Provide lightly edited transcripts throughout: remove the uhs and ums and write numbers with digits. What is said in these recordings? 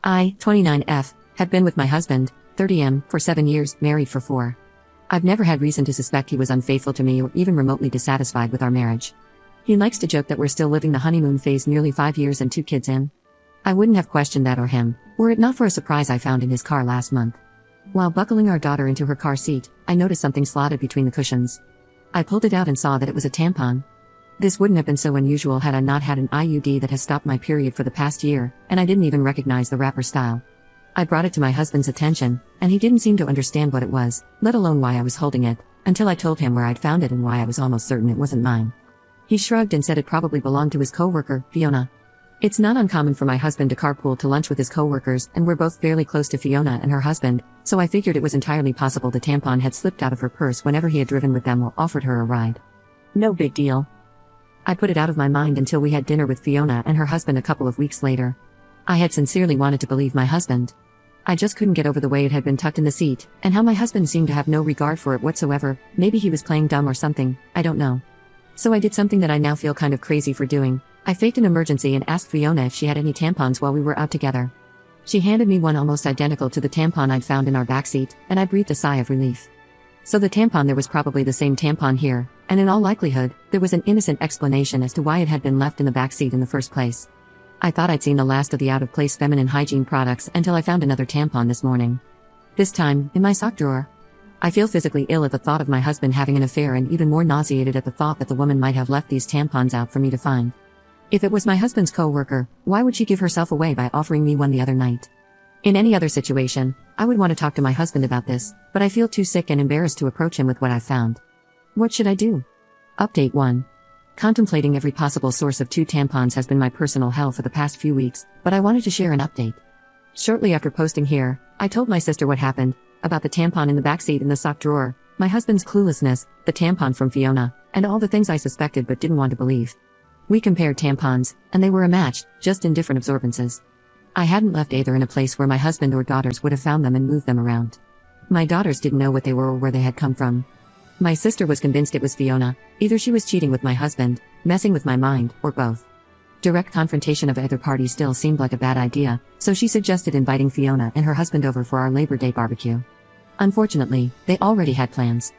I, 29F, have been with my husband, 30M, for 7 years, married for 4. I've never had reason to suspect he was unfaithful to me or even remotely dissatisfied with our marriage. He likes to joke that we're still living the honeymoon phase nearly 5 years and 2 kids in. I wouldn't have questioned that or him, were it not for a surprise I found in his car last month. While buckling our daughter into her car seat, I noticed something slotted between the cushions. I pulled it out and saw that it was a tampon. This wouldn't have been so unusual had I not had an IUD that has stopped my period for the past year, and I didn't even recognize the wrapper style. I brought it to my husband's attention, and he didn't seem to understand what it was, let alone why I was holding it, until I told him where I'd found it and why I was almost certain it wasn't mine. He shrugged and said it probably belonged to his coworker, Fiona. It's not uncommon for my husband to carpool to lunch with his coworkers, and we're both fairly close to Fiona and her husband, so I figured it was entirely possible the tampon had slipped out of her purse whenever he had driven with them or offered her a ride. No big deal. I put it out of my mind until we had dinner with Fiona and her husband a couple of weeks later. I had sincerely wanted to believe my husband. I just couldn't get over the way it had been tucked in the seat, and how my husband seemed to have no regard for it whatsoever. Maybe he was playing dumb or something, I don't know. So I did something that I now feel kind of crazy for doing. I faked an emergency and asked Fiona if she had any tampons while we were out together. She handed me one almost identical to the tampon I'd found in our backseat, and I breathed a sigh of relief. So the tampon, there was probably the same tampon here, and in all likelihood, there was an innocent explanation as to why it had been left in the backseat in the first place. I thought I'd seen the last of the out-of-place feminine hygiene products until I found another tampon this morning. This time, in my sock drawer. I feel physically ill at the thought of my husband having an affair and even more nauseated at the thought that the woman might have left these tampons out for me to find. If it was my husband's co-worker, why would she give herself away by offering me one the other night? In any other situation, I would want to talk to my husband about this, but I feel too sick and embarrassed to approach him with what I've found. What should I do? Update 1. Contemplating every possible source of 2 tampons has been my personal hell for the past few weeks, but I wanted to share an update. Shortly after posting here, I told my sister what happened, about the tampon in the backseat in the sock drawer, my husband's cluelessness, the tampon from Fiona, and all the things I suspected but didn't want to believe. We compared tampons, and they were a match, just in different absorbences. I hadn't left either in a place where my husband or daughters would have found them and moved them around. My daughters didn't know what they were or where they had come from. My sister was convinced it was Fiona. Either she was cheating with my husband, messing with my mind, or both. Direct confrontation of either party still seemed like a bad idea, so she suggested inviting Fiona and her husband over for our Labor Day barbecue. Unfortunately, they already had plans.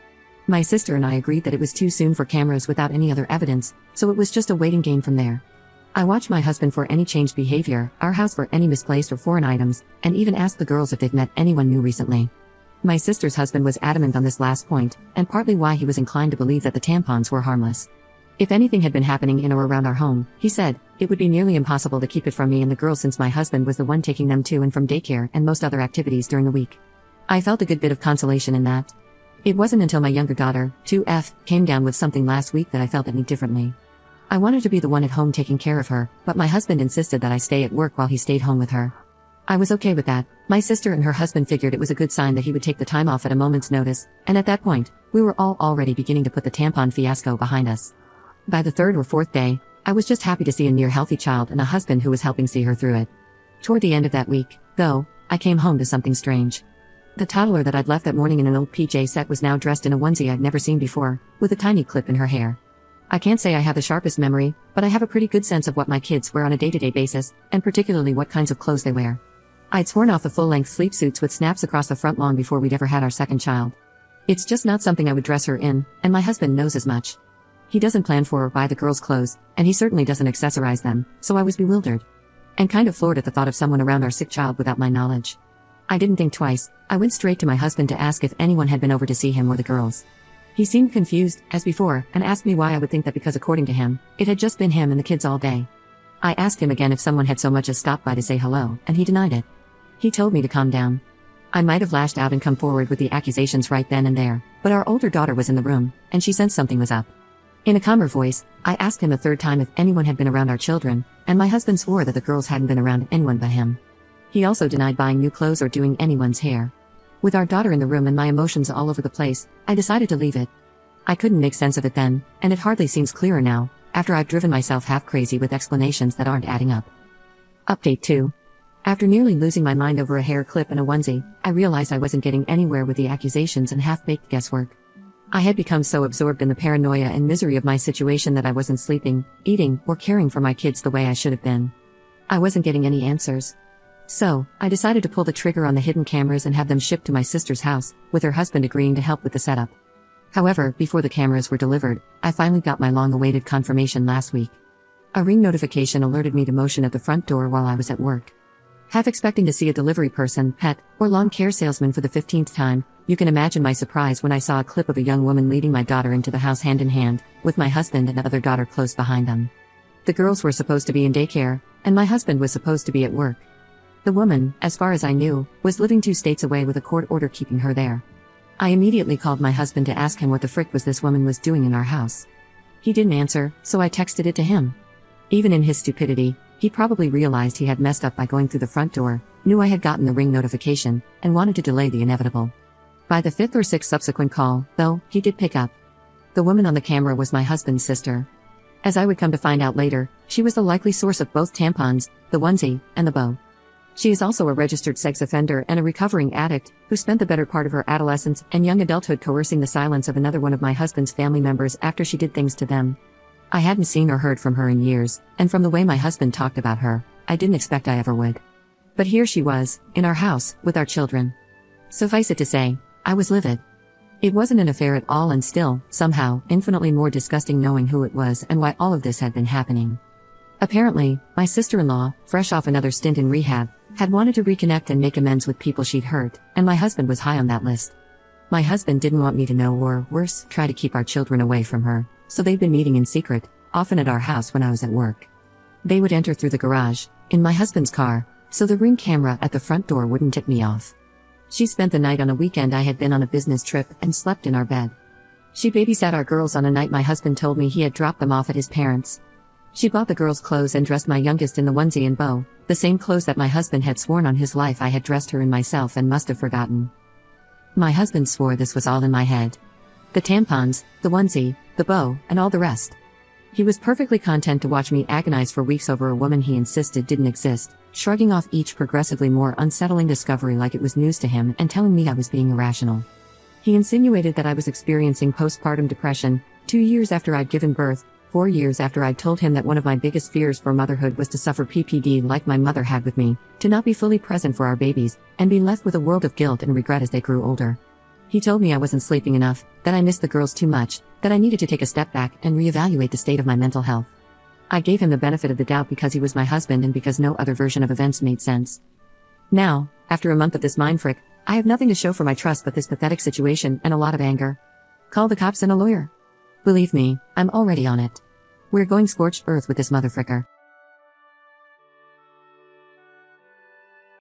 My sister and I agreed that it was too soon for cameras without any other evidence, so it was just a waiting game from there. I watched my husband for any changed behavior, our house for any misplaced or foreign items, and even asked the girls if they'd met anyone new recently. My sister's husband was adamant on this last point, and partly why he was inclined to believe that the tampons were harmless. If anything had been happening in or around our home, he said, it would be nearly impossible to keep it from me and the girls since my husband was the one taking them to and from daycare and most other activities during the week. I felt a good bit of consolation in that. It wasn't until my younger daughter, 2F, came down with something last week that I felt any differently. I wanted to be the one at home taking care of her, but my husband insisted that I stay at work while he stayed home with her. I was okay with that. My sister and her husband figured it was a good sign that he would take the time off at a moment's notice, and at that point, we were all already beginning to put the tampon fiasco behind us. By the 3rd or 4th day, I was just happy to see a near-healthy child and a husband who was helping see her through it. Toward the end of that week, though, I came home to something strange. The toddler that I'd left that morning in an old PJ set was now dressed in a onesie I'd never seen before, with a tiny clip in her hair. I can't say I have the sharpest memory, but I have a pretty good sense of what my kids wear on a day-to-day basis, and particularly what kinds of clothes they wear. I'd sworn off the full-length sleep suits with snaps across the front long before we'd ever had our second child. It's just not something I would dress her in, and my husband knows as much. He doesn't plan for or buy the girls' clothes, and he certainly doesn't accessorize them, so I was bewildered. And kind of floored at the thought of someone around our sick child without my knowledge. I didn't think twice. I went straight to my husband to ask if anyone had been over to see him or the girls. He seemed confused, as before, and asked me why I would think that because according to him, it had just been him and the kids all day. I asked him again if someone had so much as stopped by to say hello, and he denied it. He told me to calm down. I might have lashed out and come forward with the accusations right then and there, but our older daughter was in the room, and she sensed something was up. In a calmer voice, I asked him a 3rd time if anyone had been around our children, and my husband swore that the girls hadn't been around anyone but him. He also denied buying new clothes or doing anyone's hair. With our daughter in the room and my emotions all over the place, I decided to leave it. I couldn't make sense of it then, and it hardly seems clearer now, after I've driven myself half crazy with explanations that aren't adding up. Update 2. After nearly losing my mind over a hair clip and a onesie, I realized I wasn't getting anywhere with the accusations and half-baked guesswork. I had become so absorbed in the paranoia and misery of my situation that I wasn't sleeping, eating, or caring for my kids the way I should have been. I wasn't getting any answers. So, I decided to pull the trigger on the hidden cameras and have them shipped to my sister's house, with her husband agreeing to help with the setup. However, before the cameras were delivered, I finally got my long-awaited confirmation last week. A ring notification alerted me to motion at the front door while I was at work. Half expecting to see a delivery person, pet, or lawn care salesman for the 15th time, you can imagine my surprise when I saw a clip of a young woman leading my daughter into the house hand in hand, with my husband and the other daughter close behind them. The girls were supposed to be in daycare, and my husband was supposed to be at work. The woman, as far as I knew, was living 2 states away with a court order keeping her there. I immediately called my husband to ask him what the frick was this woman was doing in our house. He didn't answer, so I texted it to him. Even in his stupidity, he probably realized he had messed up by going through the front door, knew I had gotten the ring notification, and wanted to delay the inevitable. By the 5th or 6th subsequent call, though, he did pick up. The woman on the camera was my husband's sister. As I would come to find out later, she was the likely source of both tampons, the onesie, and the bow. She is also a registered sex offender and a recovering addict, who spent the better part of her adolescence and young adulthood coercing the silence of another one of my husband's family members after she did things to them. I hadn't seen or heard from her in years, and from the way my husband talked about her, I didn't expect I ever would. But here she was, in our house, with our children. Suffice it to say, I was livid. It wasn't an affair at all and still, somehow, infinitely more disgusting knowing who it was and why all of this had been happening. Apparently, my sister-in-law, fresh off another stint in rehab, had wanted to reconnect and make amends with people she'd hurt, and my husband was high on that list. My husband didn't want me to know or, worse, try to keep our children away from her, so they'd been meeting in secret, often at our house when I was at work. They would enter through the garage, in my husband's car, so the ring camera at the front door wouldn't tip me off. She spent the night on a weekend I had been on a business trip and slept in our bed. She babysat our girls on a night my husband told me he had dropped them off at his parents'. She bought the girls' clothes and dressed my youngest in the onesie and bow, the same clothes that my husband had sworn on his life I had dressed her in myself and must have forgotten. My husband swore this was all in my head. The tampons, the onesie, the bow, and all the rest. He was perfectly content to watch me agonize for weeks over a woman he insisted didn't exist, shrugging off each progressively more unsettling discovery like it was news to him and telling me I was being irrational. He insinuated that I was experiencing postpartum depression, 2 years after I'd given birth, 4 years after I'd told him that one of my biggest fears for motherhood was to suffer PPD like my mother had with me, to not be fully present for our babies, and be left with a world of guilt and regret as they grew older. He told me I wasn't sleeping enough, that I missed the girls too much, that I needed to take a step back and reevaluate the state of my mental health. I gave him the benefit of the doubt because he was my husband and because no other version of events made sense. Now, after a month of this mind frick, I have nothing to show for my trust but this pathetic situation and a lot of anger. Call the cops and a lawyer. Believe me, I'm already on it. We're going scorched earth with this motherfricker.